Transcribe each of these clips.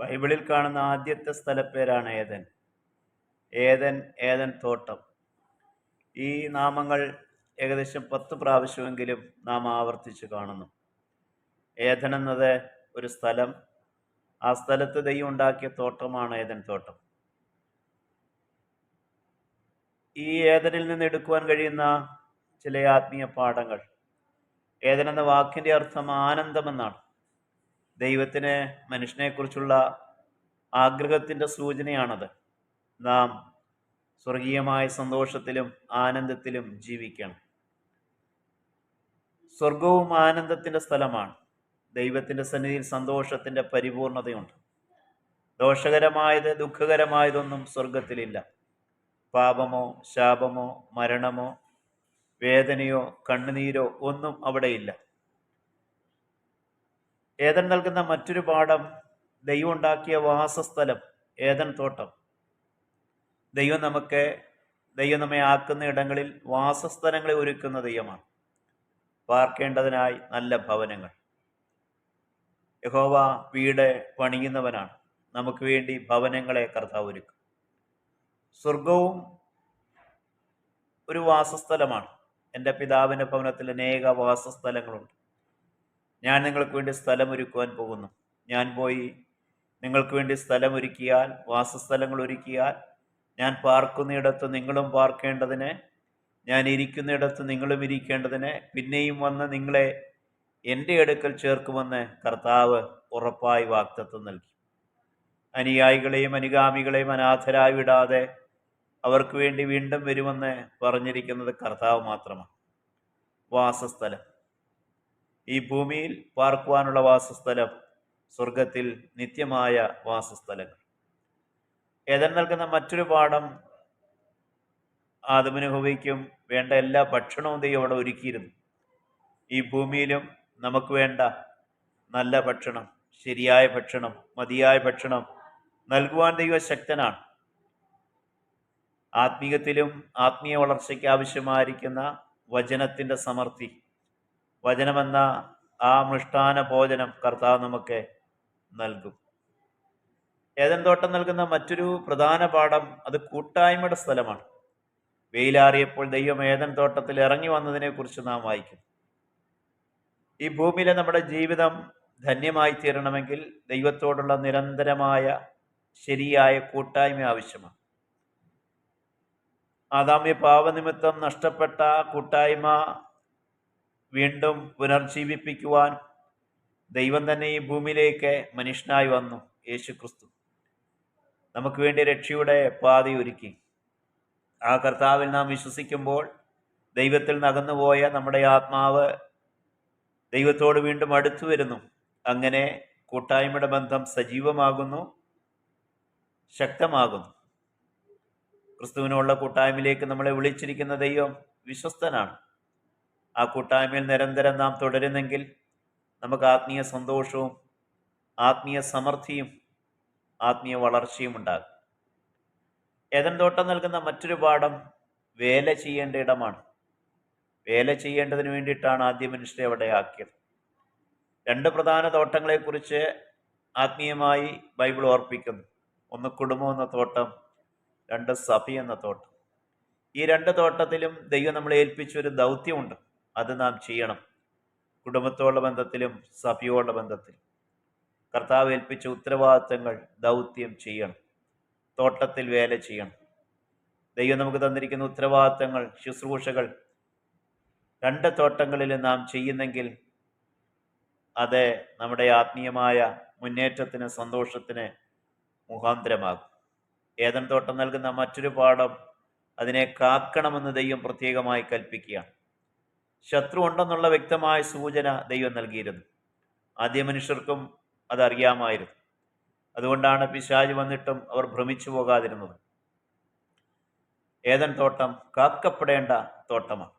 ബൈബിളിൽ കാണുന്ന ആദ്യത്തെ സ്ഥലപ്പേരാണ് ഏദൻ. ഏദൻ, ഏദൻ തോട്ടം. ഈ നാമങ്ങൾ ഏകദേശം 10 പ്രാവശ്യമെങ്കിലും നാം ആവർത്തിച്ച് കാണുന്നു. ഏദൻ എന്നത് ഒരു സ്ഥലം. ആ സ്ഥലത്ത് ദൈവം ഉണ്ടാക്കിയ തോട്ടമാണ് ഏദൻ തോട്ടം. ഈ ഏദനിൽ നിന്ന് എടുക്കുവാൻ കഴിയുന്ന ചില ആത്മീയ പാഠങ്ങൾ. ഏദൻ എന്ന വാക്കിന്റെ അർത്ഥം ആനന്ദമെന്നാണ്. ദൈവത്തിന് മനുഷ്യനെക്കുറിച്ചുള്ള ആഗ്രഹത്തിന്റെ സൂചനയാണത്. നാം സ്വർഗീയമായ സന്തോഷത്തിലും ആനന്ദത്തിലും ജീവിക്കണം. സ്വർഗവും ആനന്ദത്തിന്റെ സ്ഥലമാണ്. ദൈവത്തിന്റെ സന്നിധിയിൽ സന്തോഷത്തിന്റെ പരിപൂർണതയുണ്ട്. ദോഷകരമായത്, ദുഃഖകരമായതൊന്നും സ്വർഗത്തിലില്ല. പാപമോ ശാപമോ മരണമോ വേദനയോ കണ്ണുനീരോ ഒന്നും അവിടെയില്ല. ഏദൻ നൽകുന്ന മറ്റൊരു പാഠം ദൈവം ഉണ്ടാക്കിയ വാസസ്ഥലം, ഏദൻ തോട്ടം. ദൈവം നമ്മെ ആക്കുന്ന ഇടങ്ങളിൽ വാസസ്ഥലങ്ങളെ ഒരുക്കുന്ന ദൈവമാണ്. പാർക്കേണ്ടതിനായി നല്ല ഭവനങ്ങൾ. യഹോവ വീട് പണിയുന്നവനാണ്. നമുക്ക് വേണ്ടി ഭവനങ്ങളെ കർത്താവ് ഒരുക്കും. സ്വർഗവും ഒരു വാസസ്ഥലമാണ്. എൻ്റെ പിതാവിൻ്റെ ഭവനത്തിൽ അനേക വാസസ്ഥലങ്ങളുണ്ട്. ഞാൻ നിങ്ങൾക്ക് വേണ്ടി സ്ഥലം ഒരുക്കുവാൻ പോകുന്നു. ഞാൻ പോയി നിങ്ങൾക്ക് വേണ്ടി സ്ഥലമൊരുക്കിയാൽ, വാസസ്ഥലങ്ങൾ ഒരുക്കിയാൽ, ഞാൻ പാർക്കുന്നിടത്ത് നിങ്ങളും പാർക്കേണ്ടതിന്, ഞാൻ ഇരിക്കുന്നിടത്ത് നിങ്ങളും ഇരിക്കേണ്ടതിന്, പിന്നെയും വന്ന് നിങ്ങളെ എൻ്റെ അടുക്കൽ ചേർക്കുമെന്ന് കർത്താവ് ഉറപ്പായി വാഗ്ദത്തം നൽകി. അനുയായികളെയും അനുഗാമികളെയും അനാഥരായി വിടാതെ അവർക്ക് വേണ്ടി വീണ്ടും വരുമെന്ന് പറഞ്ഞിരിക്കുന്നത് കർത്താവ് മാത്രമാണ്. വാസസ്ഥലം, ഈ ഭൂമിയിൽ പാർക്കുവാനുള്ള വാസസ്ഥലം, സ്വർഗത്തിൽ നിത്യമായ വാസസ്ഥലങ്ങൾ. ഏദൻ നൽകുന്ന മറ്റൊരു പാഠം, ആദമിനും ഹവ്വയ്ക്കും വേണ്ട എല്ലാ ഭക്ഷണവും ദൈവം അവിടെ ഒരുക്കിയിരുന്നു. ഈ ഭൂമിയിലും നമുക്ക് വേണ്ട നല്ല ഭക്ഷണം, ശരിയായ ഭക്ഷണം, മതിയായ ഭക്ഷണം നൽകുവാൻ ദൈവം ശക്തനാണ്. ആത്മീയത്തിലും ആത്മീയ വളർച്ചയ്ക്ക് ആവശ്യമായിരിക്കുന്ന വചനത്തിൻ്റെ സമൃദ്ധി, വചനമെന്ന ആ മൃഷ്ടാന ഭോജനം കർത്താവ് നമുക്ക് നൽകും. ഏദൻ തോട്ടം നൽകുന്ന മറ്റൊരു പ്രധാന പാഠം, അത് കൂട്ടായ്മയുടെ സ്ഥലമാണ്. വെയിലാറിയപ്പോൾ ദൈവം ഏദൻ തോട്ടത്തിൽ ഇറങ്ങി വന്നതിനെ കുറിച്ച് നാം വായിക്കും. ഈ ഭൂമിയിലെ നമ്മുടെ ജീവിതം ധന്യമായി തീരണമെങ്കിൽ ദൈവത്തോടുള്ള നിരന്തരമായ ശരിയായ കൂട്ടായ്മ ആവശ്യമാണ്. ആദാമ്യ പാപനിമിത്തം നഷ്ടപ്പെട്ട കൂട്ടായ്മ വീണ്ടും പുനർജീവിപ്പിക്കുവാൻ ദൈവം തന്നെ ഈ ഭൂമിയിലേക്ക് മനുഷ്യനായി വന്നു. യേശുക്രിസ്തു നമുക്ക് വേണ്ടി രക്ഷയുടെ പാത ഒരുക്കി. ആ കർത്താവിൽ നാം വിശ്വസിക്കുമ്പോൾ ദൈവത്തിൽ നകന്നുപോയ നമ്മുടെ ആത്മാവ് ദൈവത്തോട് വീണ്ടും അടുത്തു വരുന്നു. അങ്ങനെ കൂട്ടായ്മയുടെ ബന്ധം സജീവമാകുന്നു, ശക്തമാകുന്നു. ക്രിസ്തുവിനുള്ള കൂട്ടായ്മയിലേക്ക് നമ്മളെ വിളിച്ചിരിക്കുന്ന ദൈവം വിശ്വസ്തനാണ്. ആ കൂട്ടായ്മയിൽ നിരന്തരം നാം തുടരുന്നെങ്കിൽ നമുക്ക് ആത്മീയ സന്തോഷവും ആത്മീയ സമൃദ്ധിയും ആത്മീയ വളർച്ചയും ഉണ്ടാകും. ഏദൻ തോട്ടം നൽകുന്ന മറ്റൊരു പാഠം, വേല ചെയ്യേണ്ട ഇടമാണ്. വേല ചെയ്യേണ്ടതിന് വേണ്ടിയിട്ടാണ് ആദ്യ മനുഷ്യരെ അവിടെ ആക്കിയത്. 2 പ്രധാന തോട്ടങ്ങളെക്കുറിച്ച് ആത്മീയമായി ബൈബിൾ ഓർപ്പിക്കുന്നു. ഒന്ന് കുടുംബം എന്ന തോട്ടം, 2 സഭ എന്ന തോട്ടം. ഈ 2 തോട്ടത്തിലും ദൈവം നമ്മളെ ഏൽപ്പിച്ചൊരു ദൗത്യമുണ്ട്. അത് നാം ചെയ്യണം. കുടുംബത്തോടുള്ള ബന്ധത്തിലും സഭയോടുള്ള ബന്ധത്തിലും കർത്താവ് ഏൽപ്പിച്ച ഉത്തരവാദിത്തങ്ങൾ, ദൗത്യം ചെയ്യണം. തോട്ടത്തിൽ വേല ചെയ്യണം. ദൈവം നമുക്ക് തന്നിരിക്കുന്ന ഉത്തരവാദിത്തങ്ങൾ, ശുശ്രൂഷകൾ 2 തോട്ടങ്ങളിൽ നാം ചെയ്യുന്നെങ്കിൽ അത് നമ്മുടെ ആത്മീയമായ മുന്നേറ്റത്തിന്, സന്തോഷത്തിന് മുഖാന്തരമാകും. ഏദൻ തോട്ടം നൽകുന്ന മറ്റൊരു പാഠം, അതിനെ കാക്കണമെന്ന് ദൈവം പ്രത്യേകമായി കൽപ്പിക്കുകയാണ്. ശത്രു ഉണ്ടെന്നുള്ള വ്യക്തമായ സൂചന ദൈവം നൽകിയിരുന്നു. ആദ്യ മനുഷ്യർക്കും അതറിയാമായിരുന്നു. അതുകൊണ്ടാണ് പിശാച് വന്നിട്ടും അവർ ഭ്രമിച്ചു പോകാതിരുന്നത്. ഏദൻ തോട്ടം കാക്കപ്പെടേണ്ട തോട്ടമാണ്.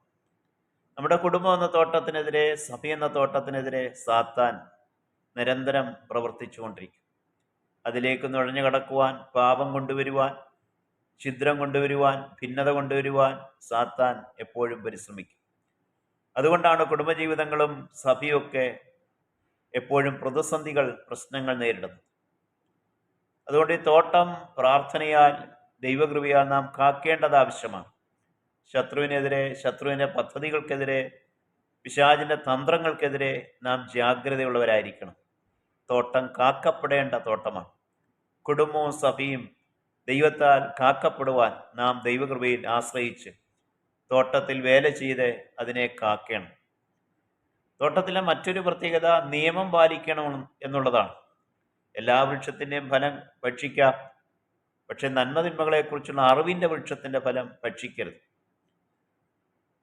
നമ്മുടെ കുടുംബം എന്ന തോട്ടത്തിനെതിരെ, സഭ എന്ന തോട്ടത്തിനെതിരെ സാത്താൻ നിരന്തരം പ്രവർത്തിച്ചുകൊണ്ടിരിക്കും. അതിലേക്ക് നുഴഞ്ഞു കടക്കുവാൻ, പാപം കൊണ്ടുവരുവാൻ, ഛിദ്രം കൊണ്ടുവരുവാൻ, ഭിന്നത കൊണ്ടുവരുവാൻ സാത്താൻ എപ്പോഴും പരിശ്രമിക്കും. അതുകൊണ്ടാണ് കുടുംബജീവിതങ്ങളും സഭയൊക്കെ എപ്പോഴും പ്രതിസന്ധികൾ, പ്രശ്നങ്ങൾ നേരിടുന്നത്. അതുകൊണ്ട് ഈ തോട്ടം പ്രാർത്ഥനയാൽ ദൈവകൃപയാൽ നാം കാക്കേണ്ടത് ആവശ്യമാണ്. ശത്രുവിനെതിരെ, ശത്രുവിൻ്റെ പദ്ധതികൾക്കെതിരെ, പിശാചിൻ്റെ തന്ത്രങ്ങൾക്കെതിരെ നാം ജാഗ്രതയുള്ളവരായിരിക്കണം. തോട്ടം കാക്കപ്പെടേണ്ട തോട്ടമാണ്. കുടുംബവും സഭയും ദൈവത്താൽ കാക്കപ്പെടുവാൻ നാം ദൈവകൃപയിൽ ആശ്രയിച്ച് തോട്ടത്തിൽ വേല ചെയ്ത് അതിനെ കാക്കണം. തോട്ടത്തിലെ മറ്റൊരു പ്രത്യേകത നിയമം പാലിക്കണം എന്നുള്ളതാണ്. എല്ലാ വൃക്ഷത്തിൻ്റെയും ഫലം ഭക്ഷിക്കാം, പക്ഷെ നന്മതിന്മകളെക്കുറിച്ചുള്ള അറിവിൻ്റെ വൃക്ഷത്തിൻ്റെ ഫലം ഭക്ഷിക്കരുത്.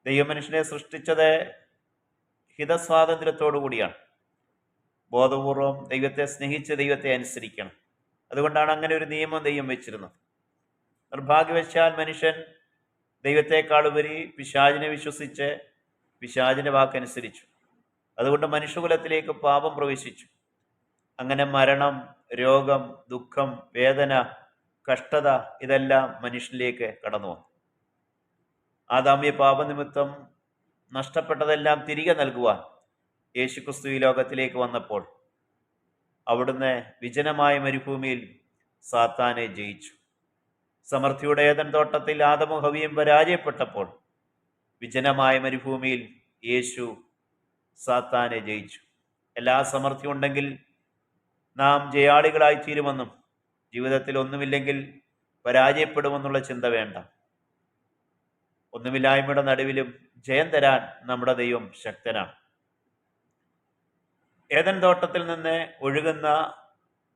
ദൈവമനുഷ്യനെ സൃഷ്ടിച്ചത് ഹിതസ്വാതന്ത്ര്യത്തോടു കൂടിയാണ്. ബോധപൂർവം ദൈവത്തെ സ്നേഹിച്ച് ദൈവത്തെ അനുസരിക്കണം. അതുകൊണ്ടാണ് അങ്ങനെ ഒരു നിയമം ദൈവം വെച്ചിരുന്നത്. നിർഭാഗ്യവശാൽ മനുഷ്യൻ ദൈവത്തെക്കാൾ ഉപരി പിശാചിനെ വിശ്വസിച്ച് പിശാചിൻ്റെ വാക്കനുസരിച്ചു. അതുകൊണ്ട് മനുഷ്യകുലത്തിലേക്ക് പാപം പ്രവേശിച്ചു. അങ്ങനെ മരണം, രോഗം, ദുഃഖം, വേദന, കഷ്ടത ഇതെല്ലാം മനുഷ്യനിലേക്ക് കടന്നു വന്നു. ആദാമ്യ പാപനിമിത്തം നഷ്ടപ്പെട്ടതെല്ലാം തിരികെ നൽകുവാൻ യേശുക്രിസ്തു ഈ ലോകത്തിലേക്ക് വന്നപ്പോൾ അവിടുന്ന് വിജനമായ മരുഭൂമിയിൽ സാത്താനെ ജയിച്ചു. സമൃദ്ധിയുടെ ഏദൻ തോട്ടത്തിൽ ആദമും ഹവ്വയും പരാജയപ്പെട്ടപ്പോൾ വിജനമായ മരുഭൂമിയിൽ യേശു സാത്താനെ ജയിച്ചു. എല്ലാ സമൃദ്ധി ഉണ്ടെങ്കിൽ നാം ജയാളികളായി തീരുമെന്നും ജീവിതത്തിൽ ഒന്നുമില്ലെങ്കിൽ പരാജയപ്പെടുമെന്നുള്ള ചിന്ത വേണ്ട. ഒന്നുമില്ലായ്മയുടെ നടുവിലും ജയം തരാൻ നമ്മുടെ ദൈവം ശക്തനാണ്. ഏദൻ തോട്ടത്തിൽ നിന്ന് ഒഴുകുന്ന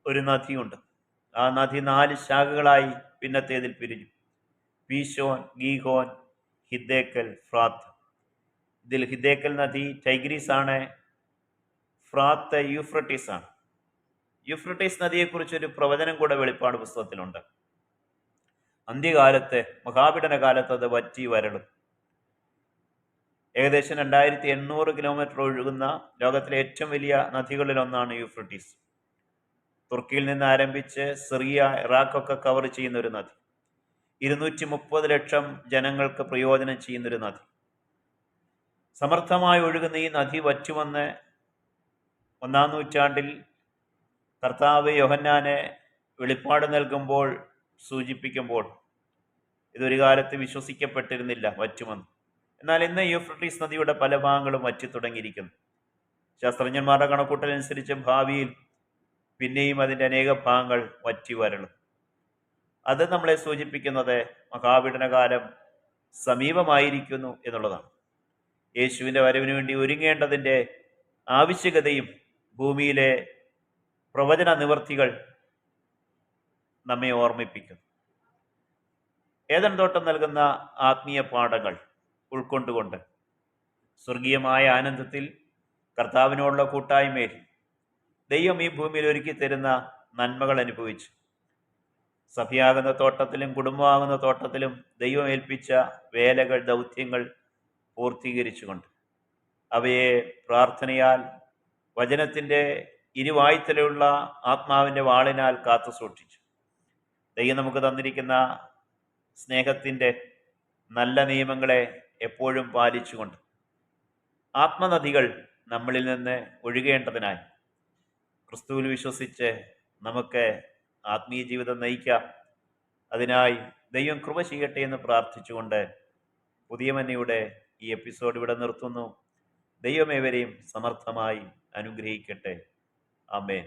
ഒരു നദിയുണ്ട്. ആ നദി 4 ശാഖകളായി പിന്നത്തേതിൽ പിരിഞ്ഞു. Pishon, ഗീഹോൻ, Hiddekel, ഫ്രാത്ത്. ഇതിൽ ഹിദ്ദേക്കൽ നദി ടൈഗ്രീസ് ആണ്, ഫ്രാത്ത് യൂഫ്രട്ടീസ് ആണ്. യൂഫ്രട്ടീസ് നദിയെക്കുറിച്ചൊരു പ്രവചനം കൂടെ വെളിപ്പാട് പുസ്തകത്തിലുണ്ട്. അന്ത്യകാലത്ത്, മഹാപീഡന കാലത്ത് അത് വറ്റി വരളും. ഏകദേശം 2800 കിലോമീറ്റർ ഒഴുകുന്ന ലോകത്തിലെ ഏറ്റവും വലിയ നദികളിലൊന്നാണ് യൂഫ്രട്ടീസ്. തുർക്കിയിൽ നിന്ന് ആരംഭിച്ച് സിറിയ, ഇറാഖൊക്കെ കവർ ചെയ്യുന്ന ഒരു നദി. 230 ലക്ഷം ജനങ്ങൾക്ക് പ്രയോജനം ചെയ്യുന്നൊരു നദി. സമർത്ഥമായി ഒഴുകുന്ന ഈ നദി വറ്റുമെന്ന് 1-ാം നൂറ്റാണ്ടിൽ കർത്താവ് യോഹന്നാനെ വെളിപ്പാട് നൽകുമ്പോൾ സൂചിപ്പിക്കുമ്പോൾ ഇതൊരു കാലത്ത് വിശ്വസിക്കപ്പെട്ടിരുന്നില്ല വറ്റുമെന്ന്. എന്നാൽ ഇന്ന് യൂഫ്രട്ടീസ് നദിയുടെ പല ഭാഗങ്ങളും വറ്റി തുടങ്ങിയിരിക്കുന്നു. ശാസ്ത്രജ്ഞന്മാരുടെ കണക്കൂട്ടലനുസരിച്ച് ഭാവിയിൽ പിന്നെയും അതിൻ്റെ അനേക ഭാഗങ്ങൾ വറ്റി വരളും. അത് നമ്മളെ സൂചിപ്പിക്കുന്നത് മഹാപീഡനകാലം സമീപമായിരിക്കുന്നു എന്നുള്ളതാണ്. യേശുവിൻ്റെ വരവിന് വേണ്ടി ഒരുങ്ങേണ്ടതിൻ്റെ ആവശ്യകതയും ഭൂമിയിലെ പ്രവചന നിവർത്തികൾ നമ്മെ ഓർമ്മിപ്പിക്കുന്നു. ഏദൻ തോട്ടം നൽകുന്ന ആത്മീയ പാഠങ്ങൾ ഉൾക്കൊണ്ടുകൊണ്ട് സ്വർഗീയമായ ആനന്ദത്തിൽ കർത്താവിനോടുള്ള കൂട്ടായ്മയിൽ ദൈവം ഈ ഭൂമിയിൽ ഒരുക്കി തരുന്ന നന്മകൾ അനുഭവിച്ചു സഭയാകുന്ന തോട്ടത്തിലും കുടുംബമാകുന്ന തോട്ടത്തിലും ദൈവം ഏൽപ്പിച്ച വേലകൾ, ദൗത്യങ്ങൾ പൂർത്തീകരിച്ചുകൊണ്ട് അവയെ പ്രാർത്ഥനയാൽ വചനത്തിൻ്റെ ഇരുവായ്ത്തലുള്ള ആത്മാവിൻ്റെ വാളിനാൽ കാത്തു സൂക്ഷിച്ചു. ദൈവം നമുക്ക് തന്നിരിക്കുന്ന സ്നേഹത്തിൻ്റെ നല്ല നിയമങ്ങളെ എപ്പോഴും പാലിച്ചുകൊണ്ട് ആത്മനദികൾ നമ്മളിൽ നിന്ന് ഒഴുകേണ്ടതിനായി ക്രിസ്തുവിൽ വിശ്വസിച്ച് നമുക്ക് ആത്മീയ ജീവിതം നയിക്കാം. അതിനായി ദൈവം കൃപ ചെയ്യട്ടെ എന്ന് പ്രാർത്ഥിച്ചുകൊണ്ട് പുതിയ മന്നയുടെ ഈ എപ്പിസോഡ് ഇവിടെ നിർത്തുന്നു. ദൈവമേവരെയും സമർത്ഥമായി അനുഗ്രഹിക്കട്ടെ. ആമേൻ.